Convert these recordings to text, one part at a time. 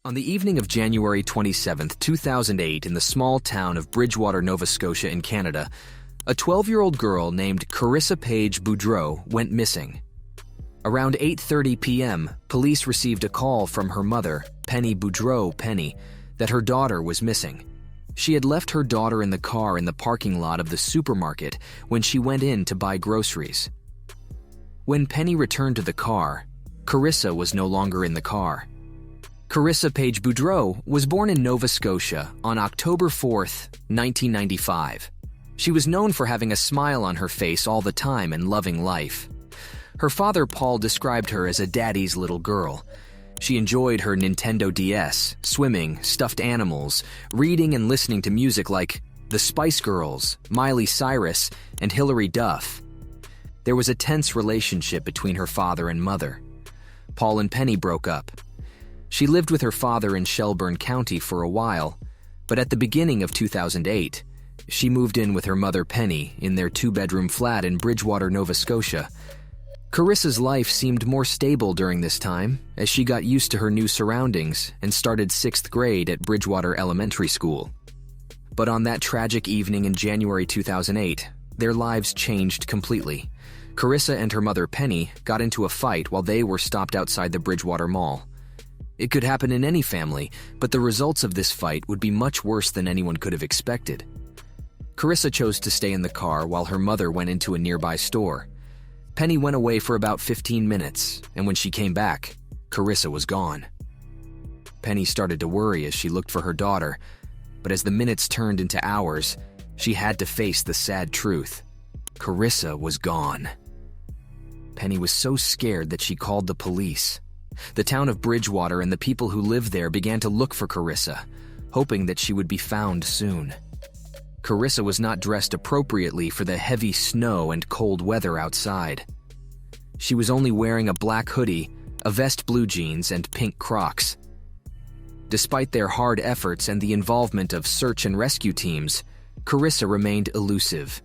On the evening of January 27, 2008, in the small town of Bridgewater, Nova Scotia in Canada, a 12-year-old girl named Carissa Paige Boudreau went missing. Around 8:30 p.m., police received a call from her mother, Boudreau Penny, that her daughter was missing. She had left her daughter in the car in the parking lot of the supermarket when she went in to buy groceries. When Penny returned to the car, Karissa was no longer in the car. Carissa Paige Boudreau was born in Nova Scotia on October 4, 1995. She was known for having a smile on her face all the time and loving life. Her father, Paul, described her as a daddy's little girl. She enjoyed her Nintendo DS, swimming, stuffed animals, reading and listening to music like the Spice Girls, Miley Cyrus, and Hilary Duff. There was a tense relationship between her father and mother. Paul and Penny broke up. She lived with her father in Shelburne County for a while, but at the beginning of 2008, she moved in with her mother Penny in their two-bedroom flat in Bridgewater, Nova Scotia. Carissa's life seemed more stable during this time as she got used to her new surroundings and started 6th grade at Bridgewater Elementary School. But on that tragic evening in January 2008, their lives changed completely. Carissa and her mother Penny got into a fight while they were stopped outside the Bridgewater Mall. It could happen in any family, but the results of this fight would be much worse than anyone could have expected. Carissa chose to stay in the car while her mother went into a nearby store. Penny went away for about 15 minutes, and when she came back, Carissa was gone. Penny started to worry as she looked for her daughter, but as the minutes turned into hours, she had to face the sad truth. Carissa was gone. Penny was so scared that she called the police. The town of Bridgewater and the people who lived there began to look for Carissa, hoping that she would be found soon. Carissa was not dressed appropriately for the heavy snow and cold weather outside. She was only wearing a black hoodie, a vest, blue jeans, and pink Crocs. Despite their hard efforts and the involvement of search and rescue teams, Carissa remained elusive.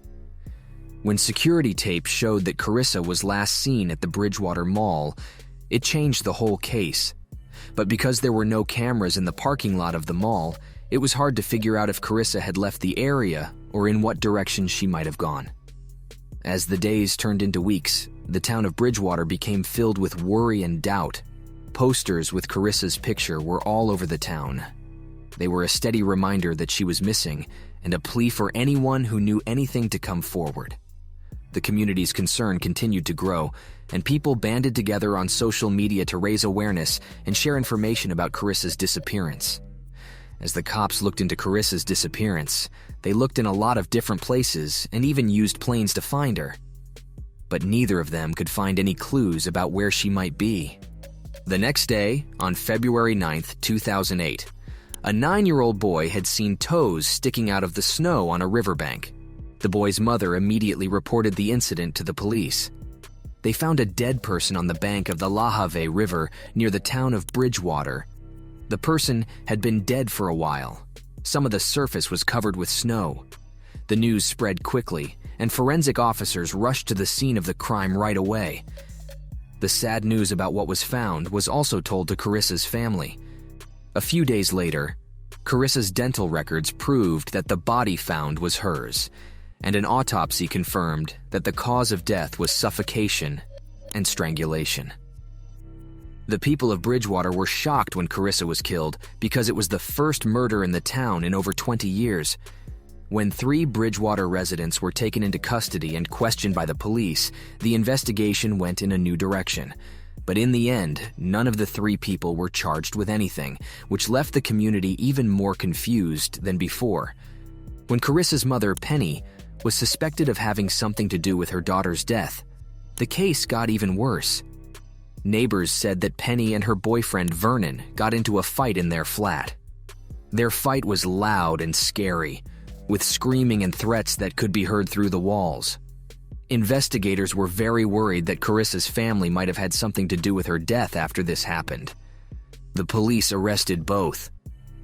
When security tape showed that Carissa was last seen at the Bridgewater Mall, it changed the whole case. But because there were no cameras in the parking lot of the mall, it was hard to figure out if Carissa had left the area or in what direction she might have gone. As the days turned into weeks, the town of Bridgewater became filled with worry and doubt. Posters with Carissa's picture were all over the town. They were a steady reminder that she was missing and a plea for anyone who knew anything to come forward. The community's concern continued to grow, and people banded together on social media to raise awareness and share information about Carissa's disappearance. As the cops looked into Carissa's disappearance, they looked in a lot of different places and even used planes to find her. But neither of them could find any clues about where she might be. The next day, on February 9, 2008, a 9-year-old boy had seen toes sticking out of the snow on a riverbank. The boy's mother immediately reported the incident to the police. They found a dead person on the bank of the Lahave River near the town of Bridgewater. The person had been dead for a while. Some of the surface was covered with snow. The news spread quickly, and forensic officers rushed to the scene of the crime right away. The sad news about what was found was also told to Carissa's family. A few days later, Carissa's dental records proved that the body found was hers, and an autopsy confirmed that the cause of death was suffocation and strangulation. The people of Bridgewater were shocked when Carissa was killed because it was the first murder in the town in over 20 years. When 3 Bridgewater residents were taken into custody and questioned by the police, the investigation went in a new direction. But in the end, none of the 3 people were charged with anything, which left the community even more confused than before. When Carissa's mother, Penny, was suspected of having something to do with her daughter's death, the case got even worse. Neighbors said that Penny and her boyfriend Vernon got into a fight in their flat. Their fight was loud and scary, with screaming and threats that could be heard through the walls. Investigators were very worried that Carissa's family might have had something to do with her death after this happened. The police arrested both,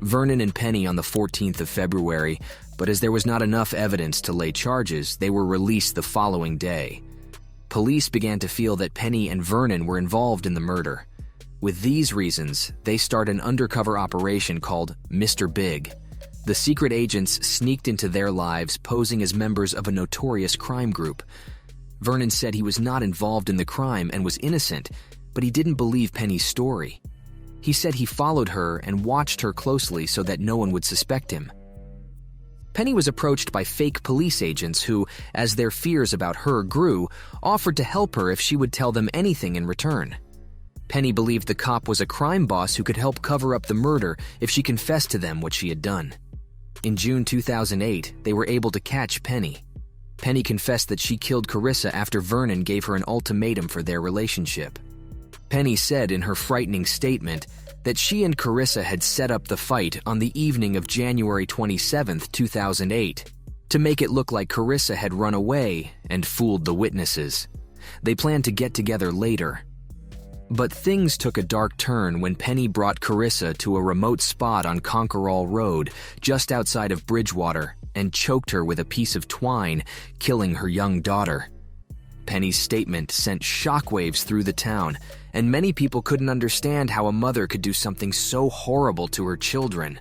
Vernon and Penny, on the 14th of February, but as there was not enough evidence to lay charges, they were released the following day. Police began to feel that Penny and Vernon were involved in the murder. With these reasons, they start an undercover operation called Mr. Big. The secret agents sneaked into their lives posing as members of a notorious crime group. Vernon said he was not involved in the crime and was innocent, but he didn't believe Penny's story. He said he followed her and watched her closely so that no one would suspect him. Penny was approached by fake police agents who, as their fears about her grew, offered to help her if she would tell them anything in return. Penny believed the cop was a crime boss who could help cover up the murder if she confessed to them what she had done. In June 2008, they were able to catch Penny. Penny confessed that she killed Karissa after Vernon gave her an ultimatum for their relationship. Penny said in her frightening statement that she and Karissa had set up the fight on the evening of January 27, 2008, to make it look like Karissa had run away and fooled the witnesses. They planned to get together later. But things took a dark turn when Penny brought Karissa to a remote spot on Conquerall Road, just outside of Bridgewater, and choked her with a piece of twine, killing her young daughter. Penny's statement sent shockwaves through the town, and many people couldn't understand how a mother could do something so horrible to her children.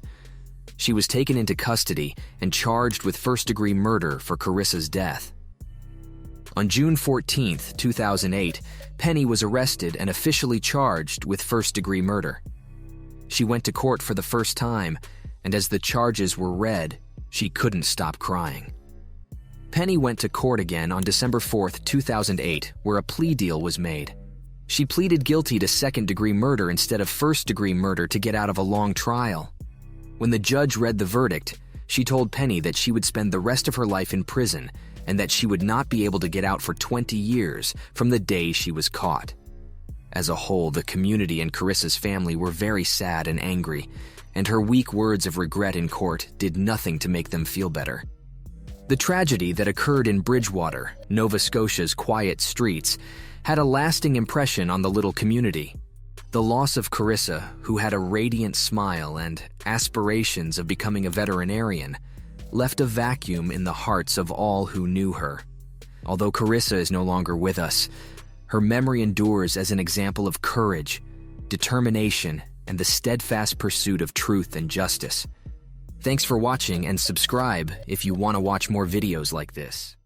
She was taken into custody and charged with first-degree murder for Karissa's death. On June 14, 2008, Penny was arrested and officially charged with first-degree murder. She went to court for the first time, and as the charges were read, she couldn't stop crying. Penny went to court again on December 4, 2008, where a plea deal was made. She pleaded guilty to second-degree murder instead of first-degree murder to get out of a long trial. When the judge read the verdict, she told Penny that she would spend the rest of her life in prison and that she would not be able to get out for 20 years from the day she was caught. As a whole, the community and Karissa's family were very sad and angry, and her weak words of regret in court did nothing to make them feel better. The tragedy that occurred in Bridgewater, Nova Scotia's quiet streets, had a lasting impression on the little community. The loss of Karissa, who had a radiant smile and aspirations of becoming a veterinarian, left a vacuum in the hearts of all who knew her. Although Karissa is no longer with us, her memory endures as an example of courage, determination, and the steadfast pursuit of truth and justice. Thanks for watching, and subscribe if you want to watch more videos like this.